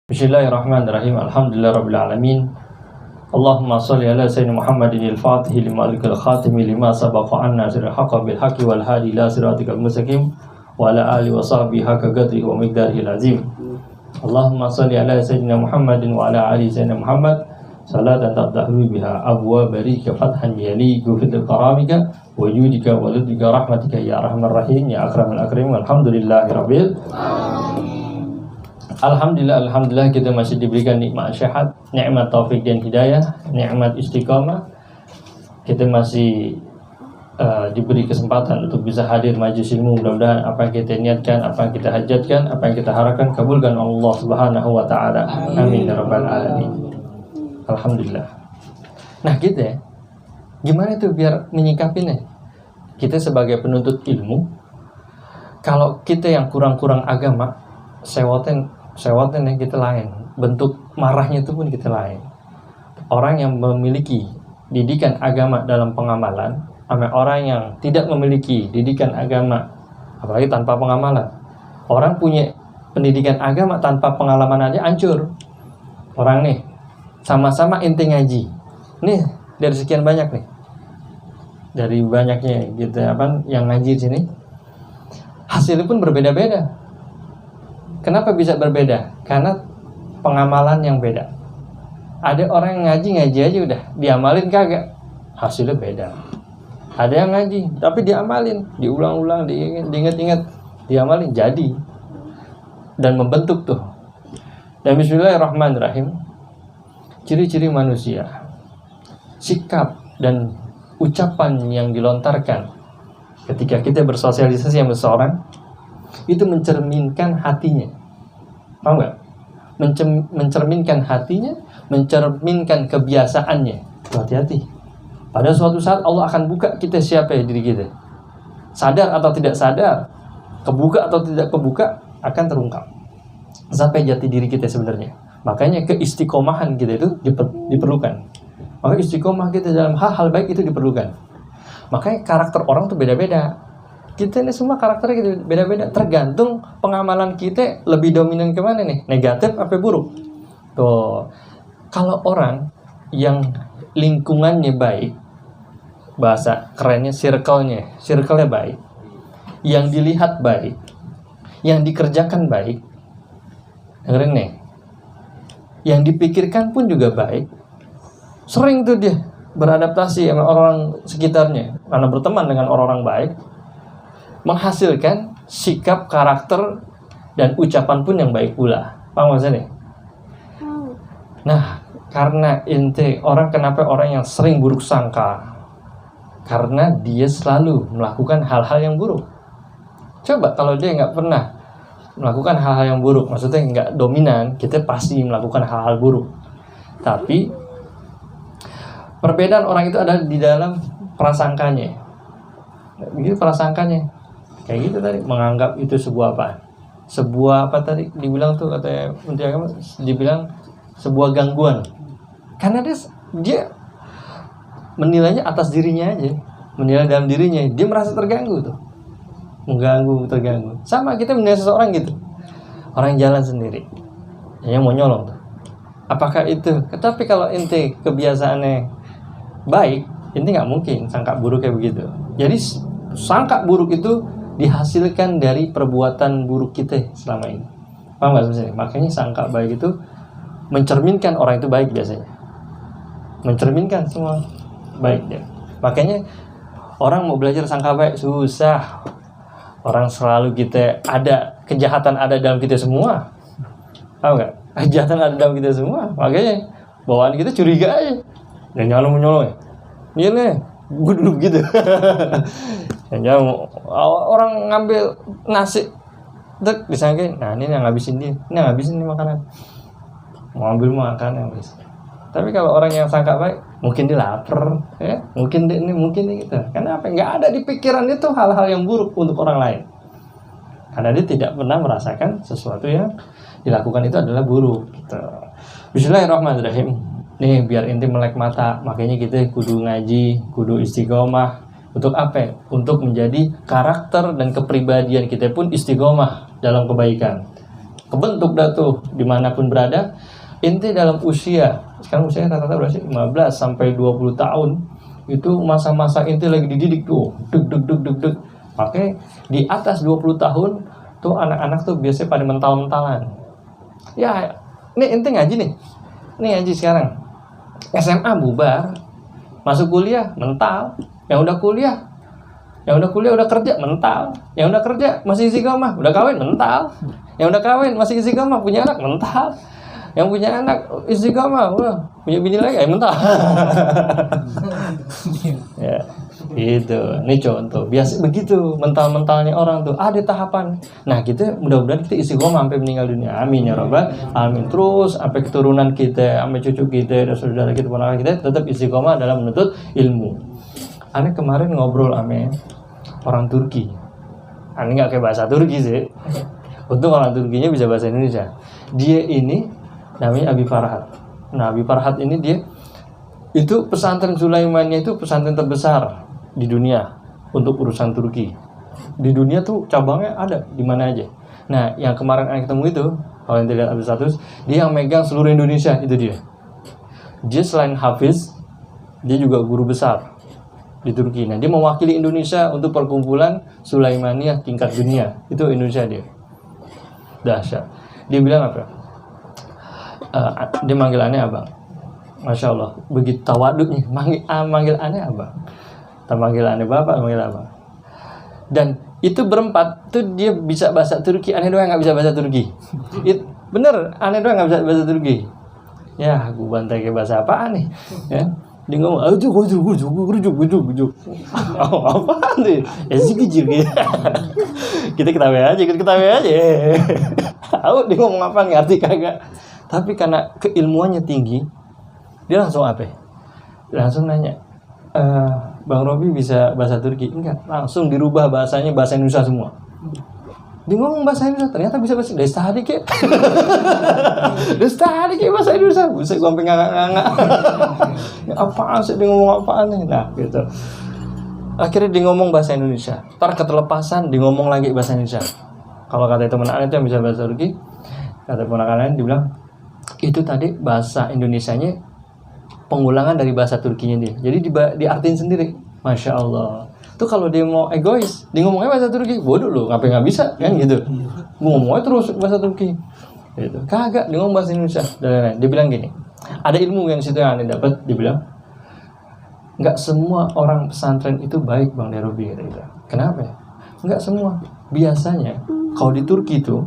Bismillahirrahmanirrahim. Alhamdulillahirabbil alamin. Allahumma shalli ala sayyidina Muhammadin al-Fatih lima ughliqa al-khatimi lima sabaqa an-nasiril haqqi bil haqqi wal hadi ila siratikal mustaqim wa ala alihi wa sahbihi haqqa qadrihi wa miqdarihil azim. Allahumma shalli ala sayyidina Muhammadin wa ala ali sayyidina Muhammad salatan tadahru biha abwa barika fathan yaliqu fil karamika wa judika wa ludika rahmatika ya arhamar rahim ya akramul akramin. Alhamdulillahirabbil alamin. Alhamdulillah kita masih diberikan nikmat sehat, nikmat taufik dan hidayah, nikmat istiqamah. Kita masih diberi kesempatan untuk bisa hadir majelis ilmu. Mudah-mudahan apa yang kita niatkan, apa yang kita hajatkan, apa yang kita harapkan kabulkan Allah Subhanahu wa taala. Amin ya rabbal alamin. Alhamdulillah. Nah, kita gimana tuh biar menyikapinya? Kita sebagai penuntut ilmu, kalau kita yang kurang-kurang agama, sewoten yang kita lain, bentuk marahnya itu pun kita lain. Orang yang memiliki didikan agama dalam pengamalan sama orang yang tidak memiliki didikan agama, apalagi tanpa pengamalan. Orang punya pendidikan agama tanpa pengalaman aja hancur. Orang nih sama-sama ente ngaji, nih dari sekian banyak nih, dari banyaknya gitu yang ngaji di sini, hasilnya pun berbeda-beda. Kenapa bisa berbeda? Karena pengamalan yang beda. Ada orang yang ngaji aja udah, diamalin kagak, hasilnya beda. Ada yang ngaji tapi diamalin, diulang-ulang, diingat-ingat, diamalin jadi dan membentuk tuh. Dan bismillahirrahmanirrahim, ciri-ciri manusia, sikap dan ucapan yang dilontarkan ketika kita bersosialisasi sama seseorang itu mencerminkan hatinya. Paham nggak? Mencerminkan hatinya, mencerminkan kebiasaannya. Hati-hati. Pada suatu saat Allah akan buka kita siapa ya diri kita. Sadar atau tidak sadar, kebuka atau tidak kebuka, akan terungkap. Sampai jati diri kita sebenarnya. Makanya keistiqomahan kita itu diperlukan. Maka istiqomah kita dalam hal-hal baik itu diperlukan. Makanya karakter orang tuh beda-beda. Kita ini semua karakternya gitu, beda-beda, tergantung pengamalan kita lebih dominan kemana nih, negatif apa buruk. Tuh, kalau orang yang lingkungannya baik, bahasa kerennya circle-nya baik, yang dilihat baik, yang dikerjakan baik, dengerin nih, yang dipikirkan pun juga baik, sering tuh dia beradaptasi sama orang sekitarnya, karena berteman dengan orang-orang baik, menghasilkan sikap, karakter, dan ucapan pun yang baik pula. Paham maksudnya? Nah, karena kenapa orang yang sering buruk sangka? Karena dia selalu melakukan hal-hal yang buruk. Coba kalau dia nggak pernah melakukan hal-hal yang buruk, maksudnya nggak dominan, kita pasti melakukan hal-hal buruk. Tapi perbedaan orang itu ada di dalam prasangkanya. Begitu prasangkanya. Kayak gitu tadi, menganggap itu sebuah apa? Sebuah apa tadi dibilang tuh katanya Menteri Agama, dibilang sebuah gangguan. Karena dia menilainya atas dirinya aja, menilai dalam dirinya, dia merasa terganggu tuh. Terganggu. Sama kita menilai seseorang gitu. Orang yang jalan sendiri, yang mau nyolong tuh. Apakah itu? Tapi kalau ente kebiasaannya baik, ente nggak mungkin sangka buruk kayak begitu. Jadi sangka buruk itu dihasilkan dari perbuatan buruk kita selama ini. Paham nggak sebenarnya? Makanya sangka baik itu mencerminkan orang itu baik biasanya. Mencerminkan semua baik dia. Makanya orang mau belajar sangka baik susah. Orang selalu kita ada kejahatan ada dalam kita semua. Paham nggak? Kejahatan ada dalam kita semua. Makanya bawaan kita curiga aja. Dan nyolong ya. Iya nih, gue dulu gitu. Jangan orang ngambil nasi, disangkain, nah ini yang ngabisin dia, ini yang ngabisin nih makanan, mau ambil makan yang habis. Tapi kalau orang yang sangka baik, mungkin dia lapar, ya, mungkin dia gitu. Karena apa? Nggak ada di pikiran dia tuh hal-hal yang buruk untuk orang lain. Karena dia tidak pernah merasakan sesuatu yang dilakukan itu adalah buruk. Gitu. Bismillahirrahmanirrahim. Nih biar inti melek mata, makanya kita kudu ngaji, kudu istiqomah. Untuk apa? Untuk menjadi karakter dan kepribadian kita pun istiqomah dalam kebaikan. kebentuk dah tuh dimanapun berada. Inti dalam usia, sekarang usianya rata-rata berapa sih? 15 sampai 20 tahun. Itu masa-masa inti lagi dididik tuh. Deg. Makanya di atas 20 tahun tuh anak-anak tuh biasanya pada mental-mentalan. Ya, ini inti ngaji nih. Ini ngaji sekarang. SMA bubar. Masuk kuliah mental. Yang udah kuliah udah kerja mental. Yang udah kerja masih istiqomah, udah kawin mental. Yang udah kawin masih istiqomah, punya anak mental. Yang punya anak istiqomah, punya bini lagi, mental. Ya, gitu. Ini contoh. Biasa begitu mental-mentalnya orang tuh. Ada tahapan. Nah, kita mudah-mudahan kita istiqomah sampai meninggal dunia. Amin ya rabbal alamin. Terus sampai keturunan kita, sampai cucu kita, dan saudara kita, ponakan kita tetap istiqomah dalam menuntut ilmu. Aneh kemarin ngobrol sama orang Turki. Aneh nggak kayak bahasa Turki sih. Untung orang Turkinya bisa bahasa Indonesia. Dia ini namanya Abi Farhat. Nah, Abi Farhat ini dia itu pesantren Sulaimaniyah itu pesantren terbesar di dunia untuk urusan Turki. Di dunia tuh cabangnya ada di mana aja. Nah, yang kemarin saya ketemu itu, kalau yang lihat Abi status, dia yang megang seluruh Indonesia, itu dia. Dia selain hafiz, dia juga guru besar di Turki. Nah, dia mewakili Indonesia untuk perkumpulan Sulaimaniyah tingkat dunia. Itu Indonesia dia. Dahsyat. Dia bilang apa? Dia manggil aneh abang. Masya Allah, begitu tawaduknya. Manggil aneh abang. Tak manggil aneh bapak, manggil abang. Dan itu berempat tuh dia bisa bahasa Turki. Aneh doang nggak bisa bahasa Turki. Bener, aneh doang nggak bisa bahasa Turki. Ya, aku bantai ke bahasa apaan nih? Ya, dia ngomong, gujuk. Apaan nih? Ya sih kecil gitu. Kita ketawa aja. Tahu dia ngomong apa ngerti kagak? Tapi karena keilmuannya tinggi, dia langsung apa? Langsung nanya, Bang Robi bisa bahasa Turki? Enggak, langsung dirubah bahasanya bahasa Indonesia semua. Dia ngomong bahasa Indonesia, ternyata bisa bahasa Destahadi ke? Destahadi ke bahasa Indonesia? Bisa sampai ngangak-ngangak. Apaan sih dia ngomong apaan nih? Nah, gitu. Akhirnya dia ngomong bahasa Indonesia. Ntar ketelepasan dia ngomong lagi bahasa Indonesia. Kalau kata teman aneh itu yang bisa bahasa Turki, kata ponakan lain dibilang, itu tadi bahasa Indonesianya pengulangan dari bahasa Turkinya dia. Jadi diartiin sendiri. Masya Allah. Tuh kalau dia mau egois, dia ngomongnya bahasa Turki. Bodoh loh, ngapain nggak bisa kan gitu. Ngomongnya terus bahasa Turki. Gitu. Kagak, dia ngomong bahasa Indonesia. Dan dia bilang gini, ada ilmu yang situ yang aneh dapat. Dia bilang, nggak semua orang pesantren itu baik Bang Derobi. Gitu. Kenapa ya? Nggak semua. Biasanya kalau di Turki itu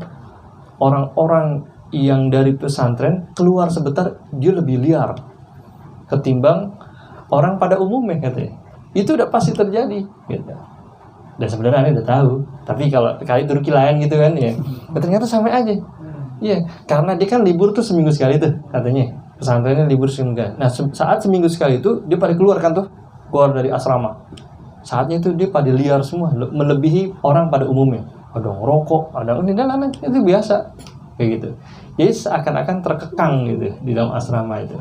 orang-orang yang dari pesantren keluar sebentar dia lebih liar ketimbang orang pada umumnya katanya. Itu udah pasti terjadi gitu. Dan sebenarnya Anda udah tahu, tapi kalau kali Turki lain gitu kan ya. Ternyata sama aja. Iya, karena dia kan libur tuh seminggu sekali tuh katanya. Pesantrennya libur seminggu sekali. Nah, saat seminggu sekali itu dia pada keluar kan tuh, keluar dari asrama. Saatnya itu dia pada liar semua, melebihi orang pada umumnya. Ada ngerokok, ada ini dan lain-lain, itu biasa. Kayak gitu. Jadi seakan-akan terkekang gitu di dalam asrama itu.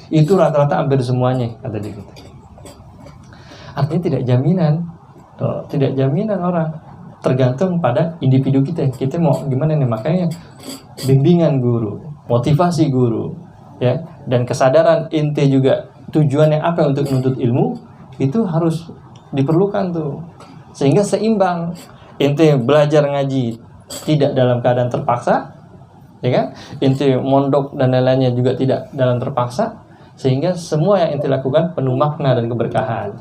Itu rata-rata hampir semuanya kata dia gitu. Artinya tidak jaminan. Tuh, tidak jaminan orang. Tergantung pada individu kita. Kita mau gimana nih, makanya bimbingan guru, motivasi guru, ya, dan kesadaran inti juga tujuannya apa untuk menuntut ilmu itu harus diperlukan tuh. Sehingga seimbang. Inti belajar ngaji tidak dalam keadaan terpaksa, ya kan? Inti mondok dan lain-lainnya juga tidak dalam terpaksa, sehingga semua yang inti lakukan penuh makna dan keberkahan.